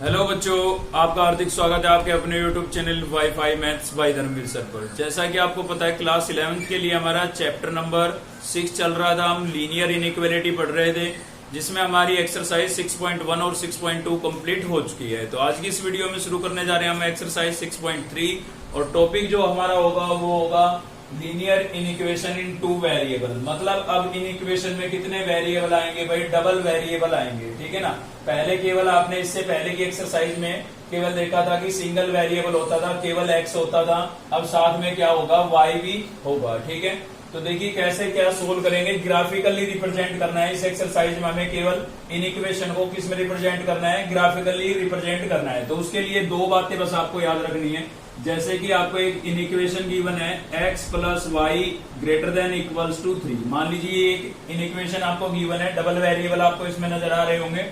Hello बच्चों, आपका हार्दिक स्वागत है आपके अपने YouTube channel WiFi maths by Dharmveer sir पर। जैसा कि आपको पता है, क्लास 11th के लिए हमारा चैप्टर नंबर 6 चल रहा था। हम लीनियर इनइक्वालिटी पढ़ रहे थे, जिसमें हमारी एक्सरसाइज 6.1 और 6.2 कंप्लीट हो चुकी है। तो आज की इस वीडियो में शुरू करने जा रहे हैं हम एक्सरसाइज 6.3 और टॉपिक जो हमारा होगा वो होगा लीनियर इनइक्वेशन इन टू वेरिएबल। मतलब अब इनइक्वेशन में कितने वेरिएबल आएंगे भाई? डबल वेरिएबल आएंगे, ठीक है ना। पहले केवल आपने इससे पहले की एक्सरसाइज में केवल देखा था कि सिंगल वेरिएबल होता था, केवल एक्स होता था। अब साथ में क्या होगा? वाई भी होगा, ठीक है। तो देखिए कैसे क्या सोल्व करेंगे। ग्राफिकली रिप्रेजेंट करना है इस एक्सरसाइज में, हमें केवल इनइक्वेशन को किस में रिप्रेजेंट करना है? ग्राफिकली रिप्रेजेंट करना है। तो उसके लिए दो बातें बस आपको याद रखनी है। जैसे कि आपको एक इनइक्वेशन गिवन है x plus y greater than equals to 3। मान लीजिए एक इनइक्वेशन आपको गिवन है, डबल वेरिएबल आपको इसमें नजर आ रहे होंगे,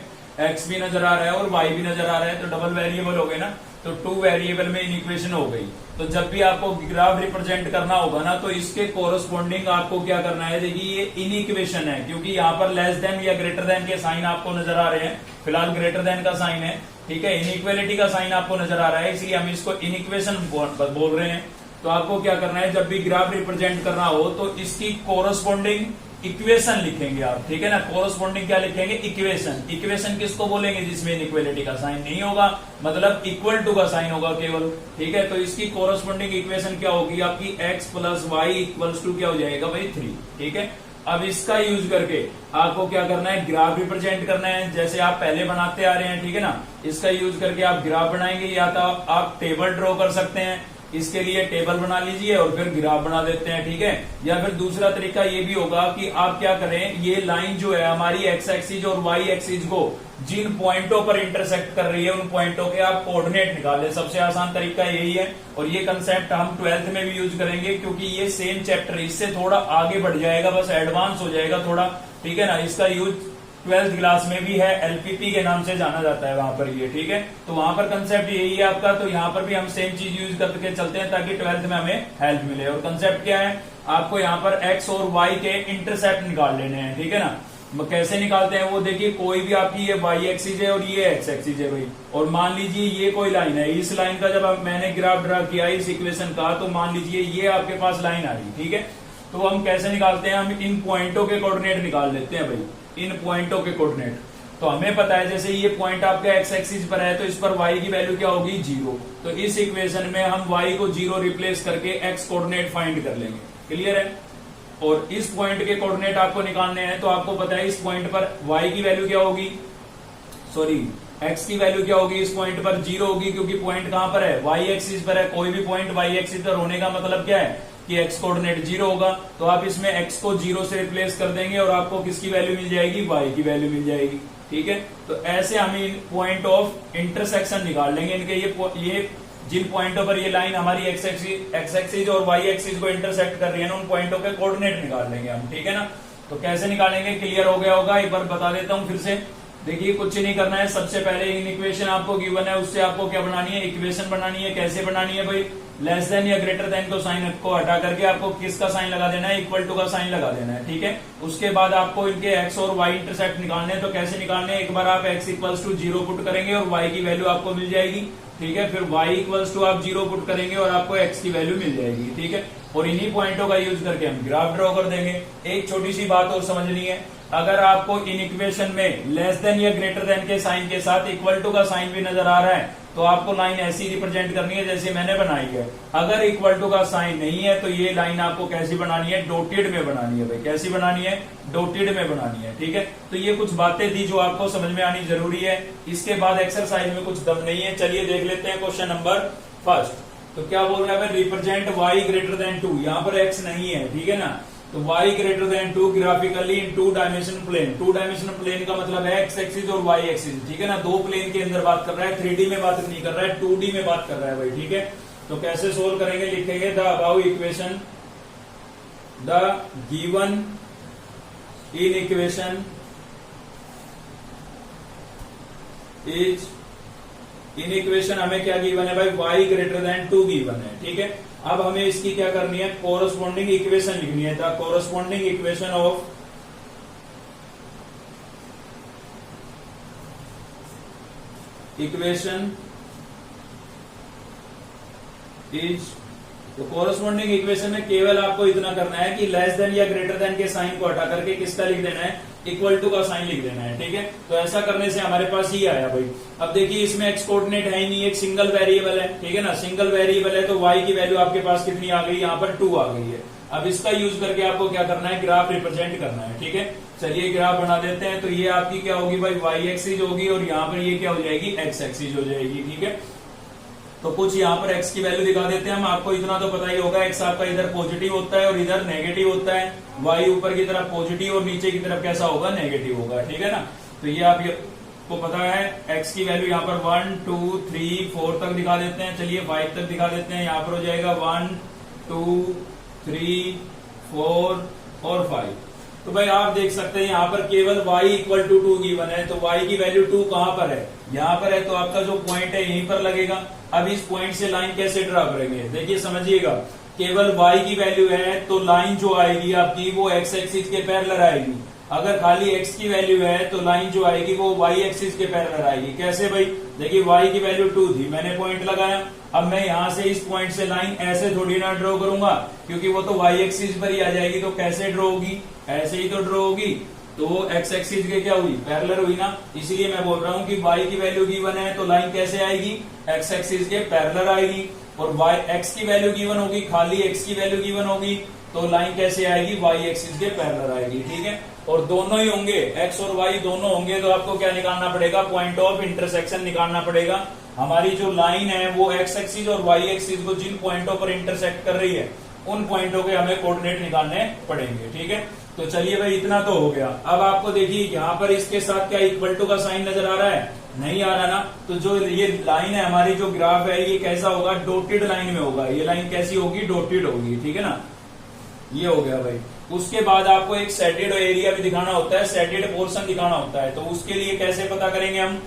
x भी नजर आ रहा है और y भी नजर आ रहा है, तो डबल वेरिएबल हो गए ना। तो टू वेरिएबल में इनइक्वेशन हो गई। तो जब भी आपको ग्राफ रिप्रेजेंट करना होगा ना, तो इसके कोरस्पॉन्डिंग आपको क्या करना है? देखिए ये इनइक्वेशन है, क्योंकि यहाँ पर लेस देन या ग्रेटर देन के साइन आपको नजर आ रहे हैं। फिलहाल ग्रेटर देन का साइन है, ठीक है। इनइक्वालिटी का साइन आपको नजर आ रहा है, इसलिए हम इसको इनइक्वेशन बोल रहे हैं। तो आपको क्या करना है, जब भी ग्राफ रिप्रेजेंट करना हो तो इसकी कोरस्पॉन्डिंग इक्वेशन लिखेंगे आप, ठीक है ना। कोरस्पॉन्डिंग क्या लिखेंगे? इक्वेशन। इक्वेशन किसको बोलेंगे? जिसमें इनइक्वालिटी का साइन नहीं होगा, मतलब इक्वल टू का साइन होगा केवल, ठीक है। तो इसकी कोरस्पॉन्डिंग इक्वेशन क्या होगी आपकी? x plus y equals to क्या हो जाएगा भाई? 3, ठीक है। अब इसका यूज करके आपको क्या करना है? ग्राफ रिप्रेजेंट करना है, जैसे आप पहले बनाते आ रहे हैं, ठीक है ना। इसका यूज करके आप ग्राफ बनाएंगे, या तो आप टेबल ड्रॉ कर सकते हैं, इसके लिए टेबल बना लीजिए और फिर ग्राफ बना देते हैं, ठीक है। या फिर दूसरा तरीका ये भी होगा कि आप क्या करें, ये लाइन जो है हमारी एक्स एक्सिस और वाई एक्सिस को जिन पॉइंटों पर इंटरसेक्ट कर रही है, उन पॉइंटों के आप कोऑर्डिनेट निकालें। सबसे आसान तरीका यही है, और ये कंसेप्ट हम 12th में भी यूज करेंगे, क्योंकि ये सेम चैप्टर इससे थोड़ा आगे बढ़ जाएगा, बस एडवांस हो जाएगा थोड़ा, ठीक है ना। इसका यूज 12th क्लास में भी है, एलपीपी के नाम से जाना जाता है वहां पर ये, ठीक है। तो वहां पर कंसेप्ट यही है आपका, तो यहाँ पर भी हम सेम चीज यूज करके चलते हैं ताकि 12th में हमें हेल्प मिले। और कंसेप्ट क्या है? आपको यहाँ पर एक्स और वाई के इंटरसेप्ट निकाल लेने हैं, ठीक है ना। कैसे निकालते हैं वो देखिए। कोई भी आपकी ये वाई एक्सिस है और ये एक्स एक्सिस है भाई, और मान लीजिए ये कोई लाइन है। इस लाइन का जब मैंने ग्राफ ड्रा किया इस इक्वेशन का, तो मान लीजिए ये आपके पास लाइन आ रही, ठीक है। तो हम कैसे निकालते हैं? हम इन पॉइंटों के कोऑर्डिनेट निकाल लेते हैं भाई, इन पॉइंटों के कोऑर्डिनेट। तो हमें पता है जैसे ये पॉइंट आपका एक्स एक्सिस पर है, तो इस पर y की वैल्यू क्या होगी? 0। तो इस इक्वेशन में हम y को 0 रिप्लेस करके x कोऑर्डिनेट फाइंड कर लेंगे। क्लियर है? और इस पॉइंट के कोऑर्डिनेट आपको निकालने हैं, तो आपको पता है इस पॉइंट पर y की वैल्यू क्या होगी? सॉरी, x की वैल्यू क्या होगी? इस पॉइंट पर 0 होगी, क्योंकि पॉइंट कहां पर है? y एक्सिस पर है। कोई भी पॉइंट y एक्सिस पर होने का मतलब क्या है? कि x कोऑर्डिनेट 0 होगा। तो आप इसमें x को 0 से रिप्लेस कर देंगे और आपको किसकी वैल्यू मिल जाएगी? y की वैल्यू मिल जाएगी, ठीक है। तो ऐसे हम पॉइंट ऑफ इंटरसेक्शन निकाल लेंगे इनके। ये जिन पॉइंटों पर ये लाइन हमारी एक्स एक्सिस और वाई एक्सिस को इंटरसेक्ट कर रही है ना, उन पॉइंटों के कोऑर्डिनेट निकाल लेंगे हम, ठीक है ना। तो कैसे निकालेंगे? क्लियर हो गया होगा? एक बार बता देता हूं फिर से। देखिए कुछ नहीं करना है, सबसे पहले इक्वेशन आपको गिवन है, उससे आपको क्या बनानी है? इक्वेशन बनानी है। कैसे बनानी है भाई? लेस देन या ग्रेटर देन को साइन को हटा करके आपको किसका साइन लगा देना है? इक्वल टू का साइन लगा देना है, ठीक है। उसके बाद आपको इनके एक्स और वाई इंटरसेक्ट निकालने हैं। तो कैसे निकालने हैं? एक बार आप एक्स इक्वल्स टू 0 पुट करेंगे और वाई की वैल्यू आपको मिल जाएगी, ठीक है। फिर y इक्वल्स टू आप 0 पुट करेंगे और आपको x की वैल्यू मिल जाएगी, ठीक है। और इन्हीं पॉइंटों का यूज करके हम ग्राफ ड्रॉ कर देंगे। एक छोटी सी बात और समझनी है, अगर आपको इन इक्वेशन में लेस देन या ग्रेटर देन के साइन के साथ इक्वल टू का साइन भी नजर आ रहा है, तो आपको लाइन ऐसी रिप्रेजेंट करनी है जैसे मैंने बनाई है। अगर इक्वल टू का साइन नहीं है, तो ये लाइन आपको कैसी बनानी है? डॉटेड में बनानी है भाई। कैसी बनानी है? डॉटेड में बनानी है, ठीक है। तो ये कुछ बातें थी जो आपको समझ में आनी जरूरी है। इसके बाद एक्सरसाइज में कुछ दम नहीं है। चलिए देख लेते हैं क्वेश्चन नंबर फर्स्ट। तो क्या बोल रहा है? Represent y greater than 2। यहाँ पर x नहीं है, ठीक है ना। तो y ग्रेटर देन 2 ग्राफिकली इन 2 डायमेंशनल प्लेन। 2 डायमेंशनल प्लेन का मतलब है x एक्सिस और y एक्सिस, ठीक है ना। दो प्लेन के अंदर बात कर रहा है, 3D में बात नहीं कर रहा है, 2D में बात कर रहा है भाई, ठीक है। तो कैसे सोल्व करेंगे? लिखेंगे the above equation, the given inequation is, in equation हमें क्या गिवन है भाई? y ग्रेटर देन 2 गिवन है, ठीक है। अब हमें इसकी क्या करनी है? कोरस्पॉन्डिंग इक्वेशन लिखनी है। The corresponding equation of equation is, तो कोरस्पॉन्डिंग इक्वेशन में केवल आपको इतना करना है कि लेस देन या ग्रेटर देन के साइन को हटा करके किसका लिख देना है, इक्वल टू का साइन लिख देना है। ठीक है, तो ऐसा करने से हमारे पास ये आया भाई। अब देखिए इसमें एक्स कोऑर्डिनेट है ही नहीं, एक सिंगल वेरिएबल है, ठीक है ना, सिंगल वेरिएबल है तो y की वैल्यू आपके पास कितनी आ गई, यहाँ पर 2 आ गई है। अब इसका यूज करके आपको क्या करना है, ग्राफ रिप्रेजेंट करना है। ठीक है, चलिए ग्राफ बना देते हैं। तो ये आपकी क्या होगी भाई, y एक्सिस होगी और यहाँ पर ये क्या हो जाएगी, x एक्सिस हो जाएगी। ठीक है, तो कुछ यहाँ पर x की वैल्यू दिखा देते हैं हम। आपको इतना तो पता ही होगा, x आपका इधर पॉजिटिव होता है और इधर नेगेटिव होता है, y ऊपर की तरफ पॉजिटिव और नीचे की तरफ कैसा होगा, नेगेटिव होगा। ठीक है ना, तो ये आपको पता है। x की वैल्यू यहाँ पर 1 2 3 4 तक दिखा देते हैं। चलिए 5 तक दिखा देते हैं। यहाँ पर हो जाएगा 1 2 3 4 और 5। तो भाई आप देख सकते हैं यहाँ पर केवल y इक्वल टू 2 गिवन है, तो y की वैल्यू 2 कहां पर है, यहाँ पर है। तो आपका जो पॉइंट है यहीं पर लगेगा। अब इस पॉइंट से लाइन कैसे ड्रा करेंगे, देखिए समझिएगा। केवल y की वैल्यू है तो लाइन जो आएगी आपकी वो x एक्सिस के पैरेलल आएगी। अगर खाली x की वैल्यू है तो लाइन जो आएगी वो y एक्सिस के पैरेलल आएगी। कैसे भाई, देखिए y की वैल्यू 2 थी, मैंने पॉइंट लगाया। अब मैं यहां से इस पॉइंट से लाइन ऐसे थोड़ी ना ड्रॉ करूंगा, क्योंकि वो तो y एक्सिस पर ही आ जाएगी। तो कैसे ड्रॉ होगी, ऐसे ही तो ड्रॉ होगी। तो x एक्सिस के क्या हुई, पैरेलल हुई ना। इसलिए मैं बोल रहा हूं कि y की वैल्यू गिवन है तो लाइन कैसे आएगी, x एक्सिस के पैरेलल आएगी। और x की वैल्यू गिवन होगी, खाली x की वैल्यू गिवन होगी तो लाइन कैसे आएगी, y एक्सिस के पैरेलल आएगी। ठीक है, और दोनों ही होंगे, x और y दोनों होंगे तो आपको क्या निकालना पड़ेगा, पॉइंट ऑफ इंटरसेक्शन निकालना पड़ेगा। हमारी जो लाइन है वो x एक्सिस और y एक्सिस को जिन पॉइंटों पर इंटरसेक्ट कर रही है उन पॉइंटों के हमें कोऑर्डिनेट निकालने पड़ेंगे। ठीक है, तो चलिए भाई इतना तो हो गया। अब आपको देखिए यहाँ पर इसके साथ क्या इक्वल टू का साइन नजर आ रहा है, नहीं आ रहा ना। तो जो ये लाइन है हमारी, जो ग्राफ है ये कैसा होगा, डॉटेड लाइन में होगा। ये लाइन कैसी होगी, डॉटेड होगी। ठीक है ना, ये हो गया भाई। उसके बाद आपको एक सेटेड एरिया भी दिखाना होता है, सेटेड पोर्शन दिखाना होता है। तो उसके लिए कैसे पता करेंगे हम,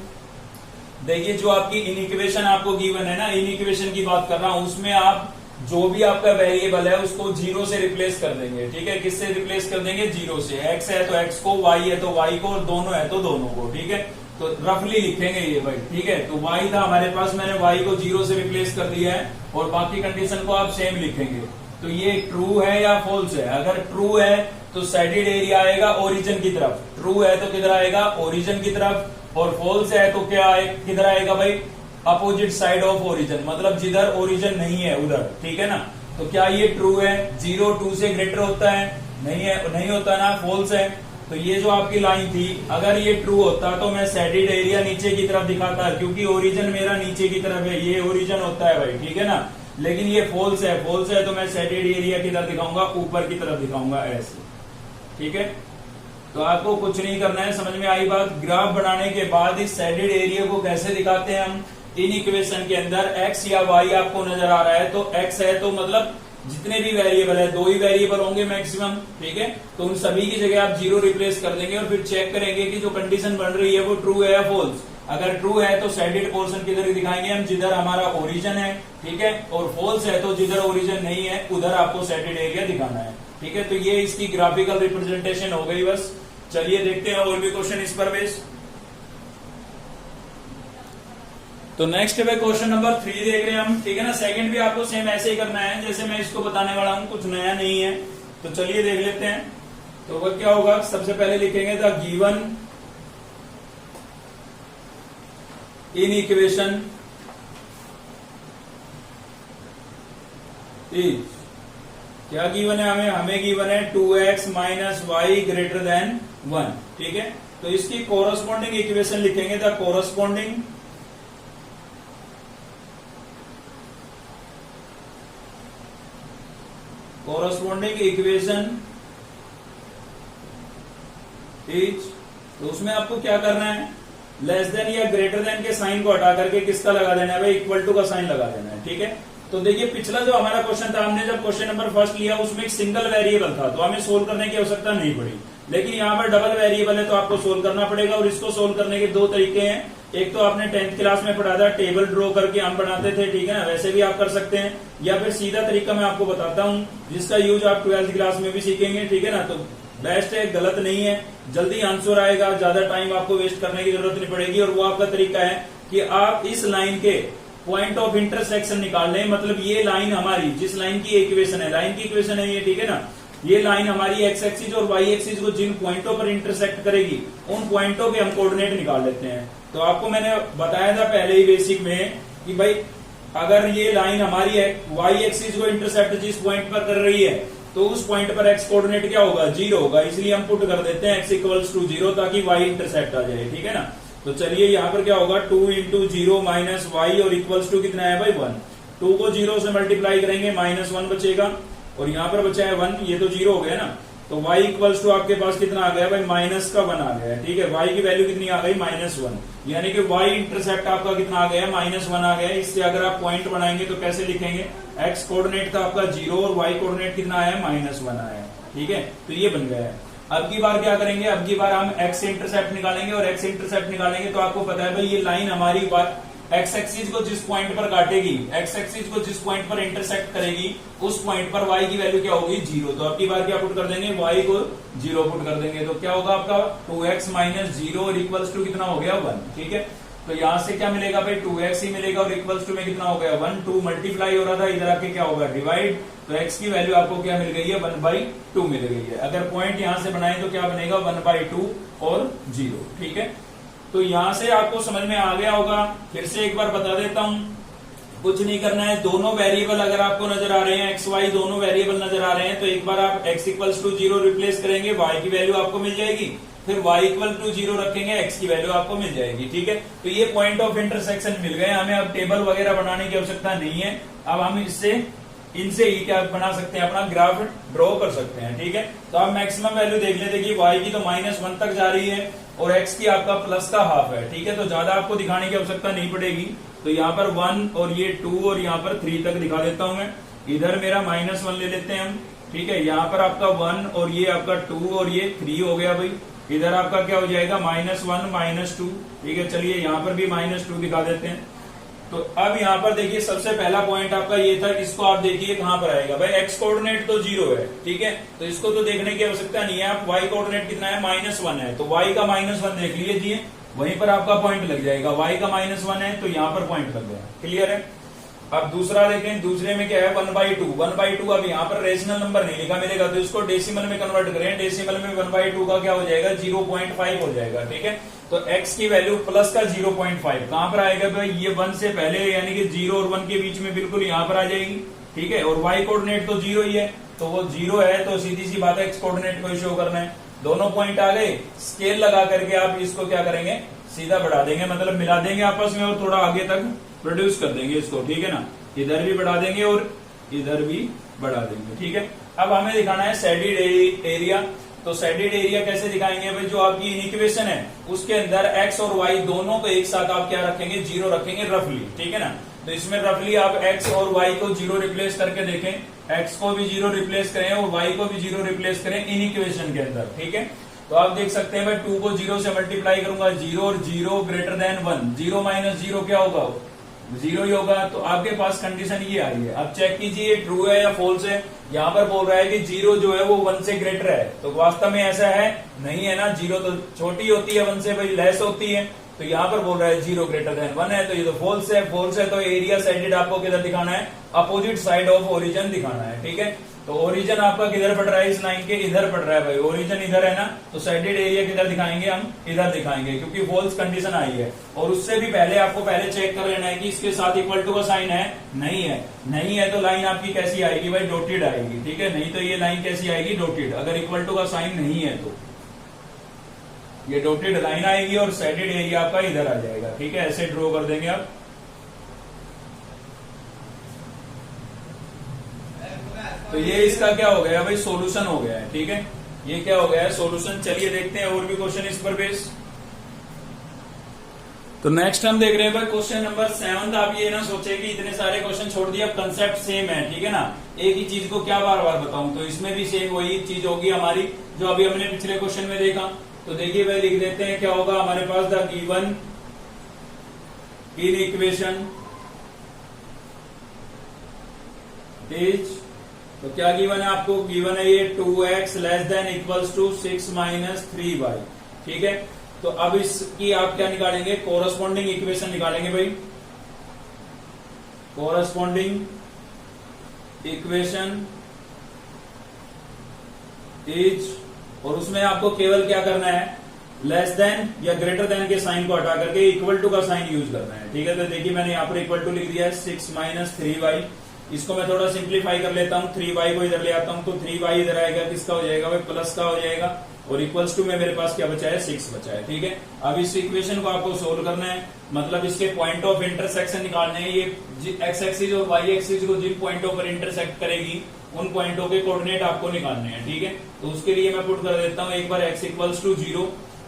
देखिए जो आपकी इनइक्वेशन आपको गिवन है ना, इनइक्वेशन की बात कर रहा हूं, उसमें आप जो भी आपका वेरिएबल है उसको 0 से रिप्लेस कर देंगे। ठीक है, किससे रिप्लेस कर देंगे, 0 से। x है तो x को, y है तो y को, और दोनों है तो दोनों को। ठीक है, तो रफली लिखेंगे ये भाई। ठीक है, तो y था हमारे पास, मैंने y को 0 से रिप्लेस कर दिया है और बाकी कंडीशन को आप सेम लिखेंगे। तो ये ट्रू है या फॉल्स है, अगर ट्रू है तो सैडेड एरिया आएगा ओरिजिन की तरफ, ट्रू है तो किधर आएगा, ओरिजिन की तरफ। और फॉल्स है तो क्या किधर आएगा भाई, अपोजिट साइड ऑफ ओरिजिन, मतलब जिधर ओरिजिन नहीं है उधर। ठीक है ना, तो क्या ये ट्रू है, 0 2 से ग्रेटर होता है, नहीं है, नहीं होता ना, फॉल्स है। तो ये जो आपकी लाइन थी, अगर ये ट्रू होता तो मैं सैडेड एरिया नीचे की तरफ दिखाता, क्योंकि ओरिजिन मेरा नीचे की तरफ है, ये ओरिजिन होता है भाई। ठीक है ना, लेकिन ये फॉल्स है, फॉल्स है तो मैं सैडेड एरिया किधर दिखाऊंगा, ऊपर की तरफ दिखाऊंगा, ऐसे। ठीक है, तो आपको कुछ नहीं करना है, समझ में आई बात। ग्राफ बनाने के बाद इस सैडेड एरिया को कैसे दिखाते हैं हम, इन इक्वेशन के अंदर x या y आपको नजर आ रहा है तो x है तो मतलब जितने भी वेरिएबल है, 2 ही वेरिएबल होंगे मैक्सिमम। ठीक है, तो उन सभी की जगह आप 0 रिप्लेस कर देंगे और फिर चेक करेंगे कि जो कंडीशन बन रही है वो ट्रू है या फॉल्स। अगर ट्रू है तो सैडेड पोर्शन किधर दिखाएंगे हम, जिधर हमारा ओरिजिन है। ठीक है, और फॉल्स है तो जिधर ओरिजिन नहीं है उधर आपको सैडेड एरिया दिखाना है। ठीक है, तो ये इसकी ग्राफिकल रिप्रेजेंटेशन हो गई बस। चलिए देखते हैं और भी क्वेश्चन इस पर बेस्ड। तो नेक्स्ट है क्वेश्चन नंबर 3 देख रहे हैं हम। ठीक है ना, सेकंड भी आपको सेम ऐसे ही करना है जैसे मैं इसको बताने वाला हूं, कुछ नया नहीं है। तो चलिए देख लेते हैं। तो वो क्या होगा, सबसे पहले लिखेंगे the given inequation is, क्या गिवन है हमें गिवन है 2x minus Y greater then 1। ठीक है, तो इसकी कोरस्पॉन्डिंग इक्वेशन लिखेंगे, द कोरस्पॉन्डिंग इक्वेशन इज, तो उसमें आपको क्या करना है, लेस देन या ग्रेटर देन के साइन को हटा करके किसका लगा देना है भाई, इक्वल टू का साइन लगा देना है। ठीक है, तो देखिए पिछला जो हमारा क्वेश्चन था, हमने जब क्वेश्चन नंबर फर्स्ट लिया उसमें एक सिंगल वेरिएबल था तो हमें सोल्व करने की आवश्यकता नहीं पड़ी, लेकिन यहाँ पर डबल वेरिएबल है तो आपको सोल्व करना पड़ेगा। और इसको सोल्व करने के 2 तरीके हैं। एक तो आपने 10th क्लास में पढ़ा था, टेबल ड्रॉ करके हम बनाते थे। ठीक है ना, वैसे भी आप कर सकते हैं, या फिर सीधा तरीका मैं आपको बताता हूँ जिसका यूज आप 12th क्लास में भी सीखेंगे। ठीक है ना, तो बेस्ट है, गलत नहीं है, जल्दी आंसर आएगा, ज्यादा टाइम आपको वेस्ट करने की जरूरत नहीं पड़ेगी। और वो आपका तरीका है कि आप इस लाइन के पॉइंट ऑफ इंटरसेक्शन निकाल लें, मतलब ये लाइन हमारी जिस लाइन की इक्वेशन है, लाइन की इक्वेशन है ये, ठीक है ना, ये लाइन हमारी एक्स एक्सिस और वाई एक्सिस को जिन पॉइंटों पर इंटरसेक्ट करेगी उन पॉइंटों के हम कोऑर्डिनेट निकाल लेते हैं। तो आपको मैंने बताया था पहले ही बेसिक में कि भाई अगर ये लाइन हमारी वाई एक्सिस को इंटरसेक्ट जिस पॉइंट पर कर रही है तो उस पॉइंट पर एक्स कोऑर्डिनेट क्या होगा, 0 होगा, इसलिए हम पुट कर देते हैं एक्स इक्वल्स टू 0 ताकि वाई इंटरसेक्ट आ जाए, ठीक है ना। तो चलिए यहाँ पर क्या होगा, 2 इंटू 0 माइनस वाई और इक्वल्स टू कितना है भाई 1। 2 को 0 से मल्टीप्लाई करेंगे -1 बचेगा और यहाँ पर बचा है 1, ये तो 0 हो गया ना। तो y इक्वल्स टू आपके पास कितना आ गया भाई -1 आ गया, ठीक है। y की वैल्यू कितनी आ गई -1, यानी कि y इंटरसेप्ट आपका कितना आ गया, -1 आ गया। इससे अगर आप पॉइंट बनाएंगे तो कैसे लिखेंगे, x कोऑर्डिनेट था आपका 0 और y कोऑर्डिनेट कितना आया, -1 आया, ठीक है। तो ये बन गया है। अब की बार क्या करेंगे, अब की बार हम x इंटरसेप्ट निकालेंगे और x इंटरसेप्ट निकालेंगे तो आपको पता है भाई ये लाइन हमारी एक्स एक्सिस को जिस पॉइंट पर काटेगी, एक्स एक्सिस को जिस पॉइंट पर इंटरसेक्ट करेगी उस पॉइंट पर y की वैल्यू क्या होगी, 0। तो अब की बार क्या पुट कर देंगे, y को 0 पुट कर देंगे तो क्या होगा आपका 2x माइनस 0 और इक्वल्स टू कितना हो गया 1, ठीक है। तो यहां से क्या मिलेगा भाई 2x ही मिलेगा और इक्वल्स टू में कितना हो गया 1, 2 मल्टीप्लाई हो रहा था, इधर आके क्या होगा डिवाइड, तो x की वैल्यू आपको क्या मिल गई है 1/2 मिल गई है। अगर पॉइंट यहां से बनाए तो क्या बनेगा 1/2 और 0, ठीक है। तो यहां से आपको समझ में आ गया होगा, फिर से एक बार बता देता हूं, कुछ नहीं करना है। दोनों वेरिएबल अगर आपको नजर आ रहे हैं, एक्स वाई दोनों वेरिएबल नजर आ रहे हैं तो एक बार आप x इक्वल्स टू 0 रिप्लेस करेंगे, y की वैल्यू आपको मिल जाएगी, फिर y इक्वल टू 0 रखेंगे, x की वैल्यू आपको मिल जाएगी, ठीक है। तो ये पॉइंट ऑफ इंटरसेक्शन मिल गए हमें। अब टेबल वगैरह बनाने की आवश्यकता नहीं है, अब हम इनसे ही क्या बना सकते हैं, अपना ग्राफ ड्रॉ कर सकते हैं, ठीक है। तो आप मैक्सिमम वैल्यू देख लेते कि y की तो -1 तक जा रही है और x की आपका प्लस का हाफ है, ठीक है। तो ज्यादा आपको दिखाने की आवश्यकता नहीं पड़ेगी। तो यहाँ पर 1 और ये 2 और यहाँ पर 3 तक दिखा देता हूं मैं। इधर मेरा -1 ले लेते हैं हम, ठीक है। यहाँ पर आपका 1 और ये आपका 2 और ये 3 हो गया भाई। इधर आपका क्या हो जाएगा -1 -2, ठीक है। चलिए यहाँ पर भी -2 दिखा देते हैं। तो अब यहाँ पर देखिए सबसे पहला पॉइंट आपका ये था, इसको आप देखिए कहां पर आएगा भाई, x कोऑर्डिनेट तो 0 है, ठीक है। तो इसको तो देखने की आवश्यकता नहीं है, आप y कोऑर्डिनेट कितना है -1 है, तो y का -1 देख लीजिए, वहीं पर आपका पॉइंट लग जाएगा। y का -1 है तो यहाँ पर पॉइंट लग गया, क्लियर है। अब दूसरा देखें, दूसरे में क्या है 1/2। अब यहाँ पर रेशनल नंबर नहीं लिखा मिलेगा तो इसको डेसिमल में कन्वर्ट करें, डेसिमल में 1/2 का क्या हो जाएगा 0.5 हो जाएगा, ठीक है। तो x की वैल्यू प्लस का 0.5 कहां पर आएगा भाई, ये 1 से पहले यानी कि 0 और 1 के बीच में बिल्कुल यहाँ पर आ जाएगी, ठीक है। और y कोऑर्डिनेट तो 0 ही है, तो वो 0 है तो सीधी सी बात है x कोऑर्डिनेट को शो करना है। दोनों पॉइंट आ गए, स्केल लगा करके आप इसको क्या करेंगे, सीधा बढ़ा देंगे, मतलब मिला देंगे आपस में और थोड़ा आगे तक प्रोड्यूस कर देंगे इसको, ठीक है ना। इधर भी बढ़ा देंगे और इधर भी बढ़ा देंगे, ठीक है। अब हमें दिखाना है सैडिड एरिया। तो सैडिड एरिया कैसे दिखाएंगे भाई, जो आपकी इक्वेशन है उसके अंदर x और y दोनों को एक साथ आप क्या रखेंगे 0 रखेंगे रफली, ठीक है ना। तो इसमें रफली आप x और y को 0 रिप्लेस करके देखें, x को भी 0 रिप्लेस करें और y को भी 0 रिप्लेस करें इन इक्वेशन के अंदर, ठीक है। तो आप देख सकते हैं भाई 2 को 0 से मल्टीप्लाई करूंगा 0 और 0 ग्रेटर देन 1, 0 माइनस 0 क्या होगा 0 ही होगा। तो आपके पास कंडीशन ये आई है। अब चेक कीजिए ट्रू है या फॉल्स है। यहाँ पर बोल रहा है कि 0 जो है वो 1 से ग्रेटर है, तो वास्तव में ऐसा है नहीं है ना, 0 तो छोटी होती है 1 से भाई, लेस होती है। तो यहाँ पर बोल रहा है 0 ग्रेटर देन 1 है, तो ये तो फॉल्स है। फॉल्स है तो एरिया साइडेड आपको किधर दिखाना है, अपोजिट साइड ऑफ ओरिजिन दिखाना है, ठीक है। तो ओरिजिन आपका किधर पड़ रहा है, इस लाइन के इधर पड़ रहा है भाई, ओरिजिन इधर है ना, तो साइडेड एरिया किधर दिखाएंगे हम, इधर दिखाएंगे, क्योंकि फॉल्स कंडीशन आई है। और उससे भी पहले आपको पहले चेक कर लेना है कि इसके साथ इक्वल टू का साइन है, नहीं है। नहीं है तो लाइन आपकी कैसी आएगी भाई, डॉटेड आएगी, ठीक है। नहीं तो ये लाइन कैसी आएगी, डॉटेड। अगर इक्वल टू का साइन नहीं है तो ये डॉटेड लाइन आएगी और साइडेड एरिया आपका इधर आ जाएगा, ठीक है। ऐसे ड्रॉ कर देंगे आप। तो ये इसका क्या हो गया भाई, सॉल्यूशन हो गया है, ठीक है। ये क्या हो गया है, सॉल्यूशन। चलिए देखते हैं और भी क्वेश्चन इस पर बेस। तो नेक्स्ट हम देख रहे हैं भाई क्वेश्चन नंबर 7। आप ये ना सोचे कि इतने सारे क्वेश्चन छोड़ दिए, अब कंसेप्ट सेम है, ठीक है ना। एक ही चीज को क्या बार बार बताऊं, तो इसमें भी सेम वही चीज होगी हमारी जो अभी हमने पिछले क्वेश्चन में देखा। तो देखिए भाई लिख देते हैं, क्या होगा हमारे पास, the given inequation is, तो क्या गिवन है आपको, गिवन है ये 2x less than equals to 6 minus 3y, ठीक है। तो अब इसकी आप क्या निकालेंगे, कोरस्पॉन्डिंग इक्वेशन निकालेंगे भाई। कोरस्पॉन्डिंग इक्वेशन इज, और उसमें आपको केवल क्या करना है, लेस देन या ग्रेटर देन के साइन को हटा करके इक्वल टू का साइन यूज करना है। ठीक है, तो देखिए मैंने यहाँ पर इक्वल टू लिख दिया है 6 - 3y। इसको मैं थोड़ा सिंप्लीफाई कर लेता हूँ, 3y को इधर ले आता हूँ, तो 3y इधर आएगा, किसका हो जाएगा भाई, प्लस का हो जाएगा, और इक्वल्स टू में मेरे पास क्या बचा है, 6 बचा है। ठीक है, अब इस इक्वेशन को आपको सोल्व करना है, मतलब इसके पॉइंट ऑफ इंटरसेक्शन निकालने हैं। ये एक्स एक्सिस और वाई एक्सिस को जिन पॉइंटों पर इंटरसेक्ट करेगी उन पॉइंटों के कोऑर्डिनेट आपको निकालने हैं। ठीक है, तो उसके लिए मैं पुट कर देता हूँ एक बार x इक्वल्स टू 0,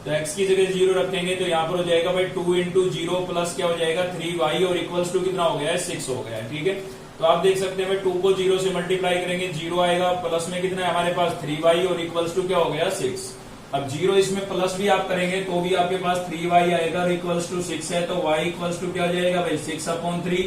तो x की जगह 0 रखेंगे तो यहाँ पर हो जाएगा भाई 2 × 0 प्लस क्या हो जाएगा 3y, और इक्वल्स टू कितना हो गया है, 6 हो गया है। ठीक है, तो आप देख सकते हैं 2 को 0 से मल्टीप्लाई करेंगे 0 आएगा, प्लस में कितना है हमारे पास 3y, और इक्वल्स टू क्या हो गया 6। अब 0 इसमें प्लस भी आप करेंगे तो भी आपके पास 3y आएगा, और इक्वल्स टू 6 है, तो y इक्वल्स टू क्या हो जाएगा भाई 6/3।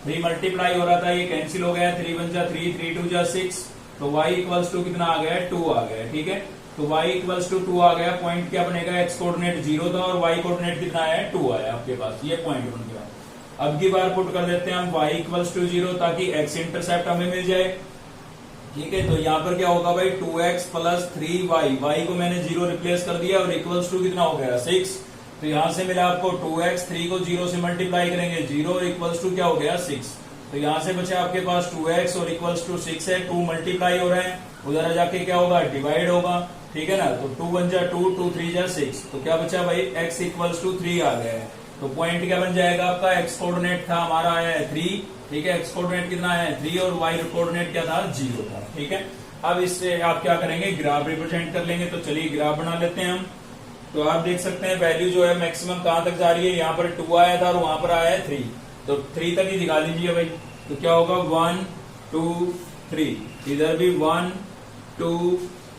3 मल्टीप्लाई हो रहा था, ये कैंसिल हो गया, 3 × 1 = 3, 3 × 2 = 6, तो y इक्वल्स टू कितना आ गया, 2 आ गया। ठीक है, तो y इक्वल्स टू 2 आ गया। पॉइंट क्या बनेगा, x कोऑर्डिनेट 0 था और y कोऑर्डिनेट कितना है, 2 आया आपके पास, ये पॉइंट बन गया। अब की बार पुट कर देते हैं हम y इक्वल्स टू 0 ताकि x इंटरसेप्ट हमें मिल जाए। ठीक है, तो यहाँ पर क्या होगा भाई 2x + 3y, y को मैंने 0 रिप्लेस कर दिया, और इक्वल्स टू कितना हो गया 6। तो यहाँ से मिला आपको 2x, 3 को 0 से मल्टीप्लाई करेंगे 0, और इक्वल्स टू क्या हो गया 6। तो यहाँ से बचा आपके पास 2x और इक्वल्स टू 6 है, 2 मल्टीप्लाई हो रहे हैं, उधर जाके क्या होगा, डिवाइड होगा। ठीक है ना, तो 2 × 1 = 2, 2 × 3 = 6, तो क्या बचा भाई x इक्वल्स टू 3 आ गया है। तो पॉइंट क्या बन जाएगा आपका, x कोऑर्डिनेट था हमारा आया है 3। ठीक है, x कोऑर्डिनेट कितना है 3, और y कोऑर्डिनेट क्या था 0 था। ठीक है, अब इससे आप क्या करेंगे, ग्राफ रिप्रेजेंट कर लेंगे। तो चलिए ग्राफ बना लेते हैं हम। तो आप देख सकते हैं वैल्यू जो है मैक्सिमम कहां तक जा रही है, यहाँ पर 2 आया था और वहां पर आया है 3, तो 3 तक ही दिखा दीजिए भाई। तो क्या होगा 1 2 3, इधर भी 1 2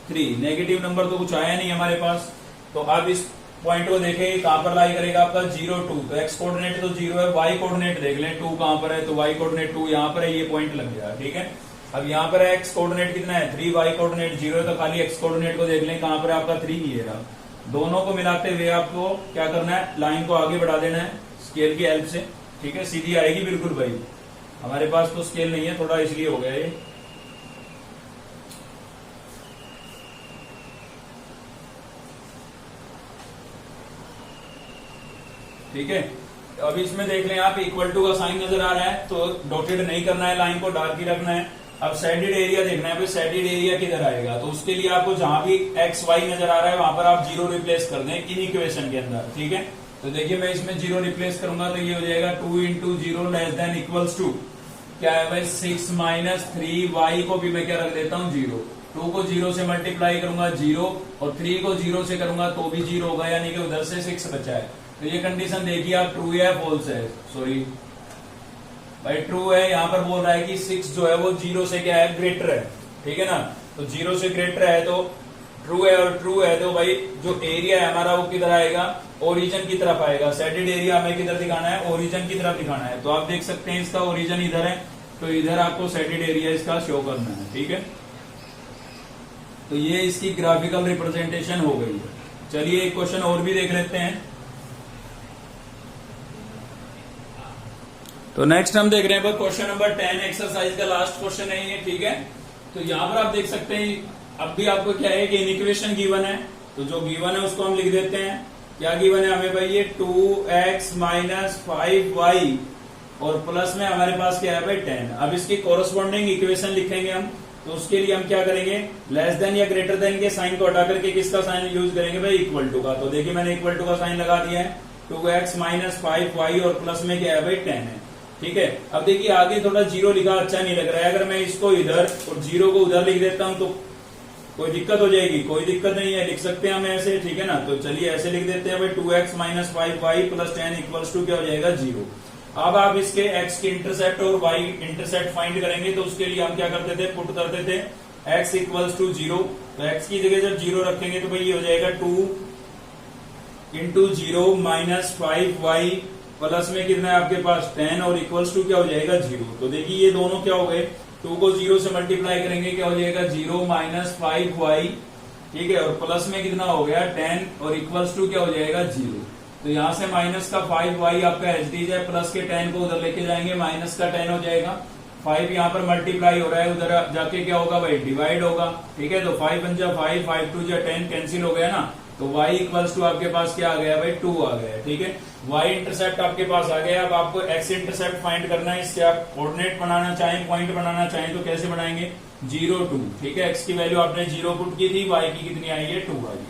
3, नेगेटिव नंबर तो कुछ आया नहीं हमारे पास। तो अब इस पॉइंट को देखें कहां पर लाई करेगा आपका 0 2, तो x कोऑर्डिनेट तो 0 है, y कोऑर्डिनेट देख लें 2 कहां पर है, तो y कोऑर्डिनेट 2 यहाँ पर है, ये पॉइंट लग गया। ठीक है, अब यहाँ पर x कोऑर्डिनेट कितना है 3, y कोऑर्डिनेट 0 है, तो खाली x कोऑर्डिनेट को देख लें कहां पर है आपका 3 ही है। दोनों को मिलाते हुए आपको क्या करना है, लाइन को आगे बढ़ा देना है स्केल की हेल्प से। ठीक है, सीधी आएगी बिल्कुल भाई, हमारे पास तो स्केल नहीं है थोड़ा, इसलिए हो गया ये। ठीक है, अभी इसमें देख लें आप इक्वल टू का साइन नजर आ रहा है, तो डॉटेड नहीं करना है, लाइन को डार्क ही रखना है। अब सैडिड एरिया देखना है भाई, सैडिड एरिया किधर आएगा, तो उसके लिए आपको जहां भी एक्स वाई नजर आ रहा है वहां पर आप 0 रिप्लेस कर दें इन इक्वेशन के अंदर। ठीक है, तो देखिए मैं इसमें 0 रिप्लेस करूंगा तो ये हो जाएगा 2 × 0 लेस देन इक्वल्स टू क्या है भाई 6 - 3y को भी मैं क्या रख देता हूँ 0। 2 को 0 से मल्टीप्लाई करूंगा 0, और 3 को 0 से करूंगा तो भी 0 होगा, यानी कि उधर से 6 बचा है। तो ये कंडीशन देखिए आप, ट्रू है फॉल्स है, सॉरी भाई ट्रू है। यहाँ पर बोल रहा है कि 6 जो है वो 0 से क्या है, ग्रेटर है। ठीक है ना, तो 0 से ग्रेटर है तो ट्रू है, और ट्रू है तो भाई जो एरिया है हमारा वो किधर आएगा, ओरिजिन की तरफ आएगा। सैडिड एरिया हमें किधर दिखाना है, ओरिजिन की तरफ दिखाना है। तो आप देख सकते हैं इसका ओरिजिन इधर है, तो इधर आपको सैडिड एरिया इसका शो करना है। ठीक है, तो ये इसकी ग्राफिकल रिप्रेजेंटेशन हो गई है। चलिए एक क्वेश्चन और भी देख लेते हैं। तो नेक्स्ट हम देख रहे हैं क्वेश्चन नंबर 10, एक्सरसाइज का लास्ट क्वेश्चन है ये। ठीक है, तो यहाँ पर आप देख सकते हैं अब भी आपको क्या है कि इक्वेशन गिवन है, तो जो गिवन है उसको हम लिख देते हैं। क्या गिवन है हमें भाई, ये 2x - 5y और प्लस में हमारे पास क्या है भाई 10। अब इसकी कोरस्पॉन्डिंग इक्वेशन लिखेंगे हम, तो उसके लिए हम क्या करेंगे, लेस देन या ग्रेटर देन के साइन को हटा करके किसका साइन यूज करेंगे भाई, इक्वल टू का। तो देखिए मैंने इक्वल टू का साइन लगा दिया है, 2x - 5y और प्लस में क्या है भाई 10 है। ठीक है, अब देखिए आगे थोड़ा 0 लिखा अच्छा नहीं लग रहा है, अगर मैं इसको इधर और 0 को उधर लिख देता हूं तो कोई दिक्कत हो जाएगी, कोई दिक्कत नहीं है, लिख सकते हैं हम ऐसे। ठीक है ना, तो चलिए ऐसे लिख देते हैं भाई 2x - 5y + 10 इक्वल्स टू क्या हो जाएगा 0। अब आप इसके x के इंटरसेप्ट और y इंटरसेप्ट फाइंड करेंगे, तो उसके लिए हम क्या करते थे, पुट करते थे x इक्वल्स टू 0। तो x की जगह जब 0 रखेंगे तो भाई ये हो जाएगा 2 × 0 - 5y प्लस में कितना है आपके पास 10 और इक्वल्स टू क्या हो जाएगा 0। तो देखिए ये दोनों क्या हो गए, 2 को 0 से मल्टीप्लाई करेंगे क्या हो जाएगा 0 - 5y। ठीक है, और प्लस में कितना हो गया 10 और इक्वल्स टू क्या हो जाएगा 0। तो यहाँ से माइनस का 5y आपका एचडीज है, प्लस के 10 को उधर लेके जाएंगे, माइनस का 10 हो जाएगा। 5 यहाँ पर मल्टीप्लाई हो रहा है, उधर जाके क्या होगा भाई डिवाइड होगा। ठीक है, तो 5 × 5, 5 × 2 = 10 कैंसिल हो गया ना। तो y इक्वल्स टू आपके पास क्या आ गया भाई 2 आ गया। ठीक है, y इंटरसेप्ट आपके पास आ गया। अब आपको x इंटरसेप्ट फाइंड करना है। इससे आप कोऑर्डिनेट बनाना चाहें, पॉइंट बनाना चाहें तो कैसे बनाएंगे 0 2। ठीक है, x की वैल्यू आपने 0 पुट की थी, y की कितनी आई है 2 आई।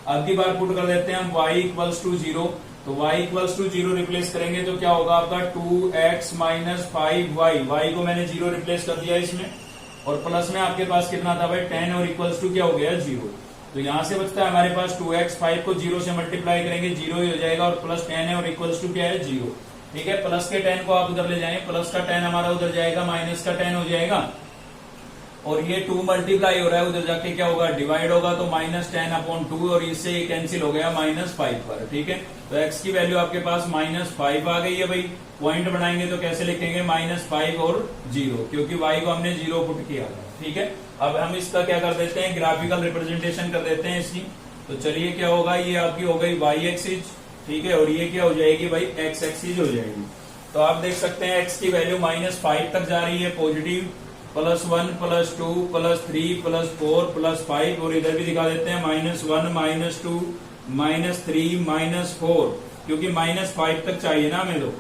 अब की बार पुट कर देते हैं हम y इक्वल्स टू 0। तो y इक्वल्स टू 0 रिप्लेस करेंगे तो क्या होगा आपका 2x - 5y। y को मैंने 0 रिप्लेस कर दिया इसमें, और प्लस में आपके पास कितना था भाई 10 और इक्वल्स टू क्या हो गया 0। तो यहां से बचता है हमारे पास 2x, 5 को 0 से मल्टीप्लाई करेंगे 0 ही हो जाएगा, और प्लस 10 है और इक्वल्स टू क्या है 0। ठीक है, प्लस के 10 को आप उधर ले जाएंगे, प्लस का 10 हमारा उधर जाएगा, माइनस का 10 हो जाएगा, और ये 2 मल्टीप्लाई हो रहा है, उधर जाके क्या होगा डिवाइड होगा, तो -10/2, और इससे ये कैंसिल हो गया -5 पर। ठीक है, तो x की वैल्यू आपके पास -5 आ गई है भाई। पॉइंट बनाएंगे तो कैसे लिखेंगे -5 और 0, क्योंकि y को हमने 0 पुट किया था। ठीक है, अब हम इसका क्या कर देते हैं ग्राफिकल रिप्रेजेंटेशन कर देते हैं इसकी। तो चलिए क्या होगा, ये आपकी हो गई y एक्सिस। ठीक है, और ये क्या हो जाएगी भाई x एक्सिस हो जाएगी। तो आप देख सकते हैं x की वैल्यू -5 तक जा रही है पॉजिटिव, +1 +2 +3 +4 +5, और इधर भी दिखा देते हैं -1 -2 -3 -4, क्योंकि -5 तक चाहिए ना हमें। तो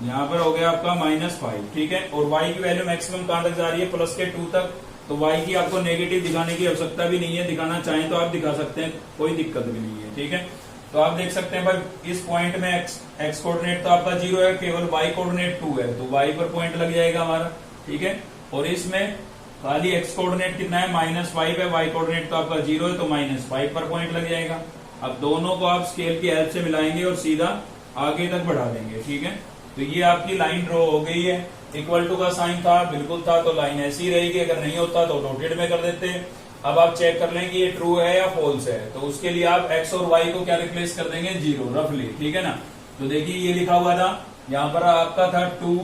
यहाँ पर हो गया आपका -5। ठीक है, और y की वैल्यू मैक्सिमम कहां तक जा रही है प्लस के 2 तक। तो y की आपको नेगेटिव दिखाने की आवश्यकता भी नहीं है, दिखाना चाहें तो आप दिखा सकते हैं, कोई दिक्कत भी नहीं है। ठीक है, तो आप देख सकते हैं भाई इस पॉइंट में x कोऑर्डिनेट तो आपका 0 है, केवल y कोऑर्डिनेट 2 है, तो y पर पॉइंट लग जाएगा हमारा। ठीक है, और इसमें खाली x कोऑर्डिनेट कितना है -5 है, y कोऑर्डिनेट तो आपका 0 है, तो -5 पर पॉइंट लग जाएगा। अब दोनों को आप स्केल की हेल्प से मिलाएंगे और सीधा आगे तक बढ़ा देंगे। ठीक है, तो ये आपकी लाइन ड्रॉ हो गई है। इक्वल टू का साइन था, बिल्कुल था, तो लाइन ऐसी ही रहेगी। अगर नहीं होता तो डॉटेड में कर देते हैं। अब आप चेक कर लें कि ये ट्रू है या फॉल्स है, तो उसके लिए आप x और y को क्या रिप्लेस कर देंगे 0 रफली। ठीक है ना, तो देखिए ये लिखा हुआ था, यहाँ पर आपका था 2,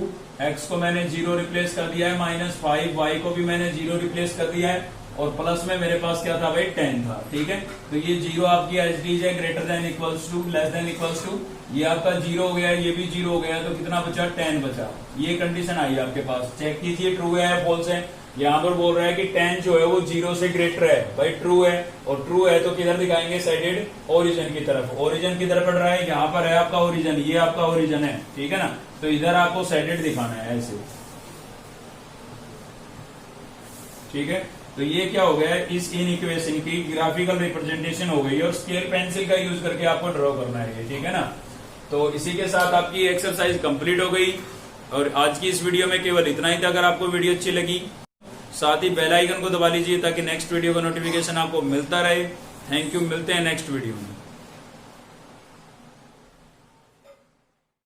x को मैंने 0 रिप्लेस कर दिया है, -5, y को भी मैंने 0 रिप्लेस कर दिया है, और प्लस में मेरे पास क्या था भाई 10 था। ठीक है, तो ये 0 आपकी एचडीज है, greater than equals to, less than equals to. ये आपका 0 हो गया, ये भी 0 हो गया, तो कितना बचा 10 बचा। ये कंडीशन आई आपके पास, चेक कीजिए ट्रू है या फॉल्स है। यहाँ पर बोल रहा है कि 10 जो है वो 0 से ग्रेटर है, भाई ट्रू है, और ट्रू है तो किधर दिखाएंगे साइडेड ओरिजिन की तरफ। ओरिजिन किधर पड़ रहा है, यहाँ पर है आपका ओरिजिन, ये आपका ओरिजिन है। ठीक है ना, तो इधर आपको साइडेड दिखाना है ऐसे। ठीक है, तो ये क्या हो गया, इस इन इक्वेशन की ग्राफिकल रिप्रेजेंटेशन हो गई, और स्केल पेंसिल का यूज करके आपको ड्रॉ करना है। ठीक है ना, तो इसी के साथ आपकी एक्सरसाइज कंप्लीट हो गई, और आज की इस वीडियो में केवल इतना ही था। अगर आपको वीडियो अच्छी लगी, साथ ही बेल आइकन को दबा लीजिए ताकि नेक्स्ट वीडियो का नोटिफिकेशन आपको मिलता रहे। थैंक यू, मिलते हैं नेक्स्ट वीडियो में।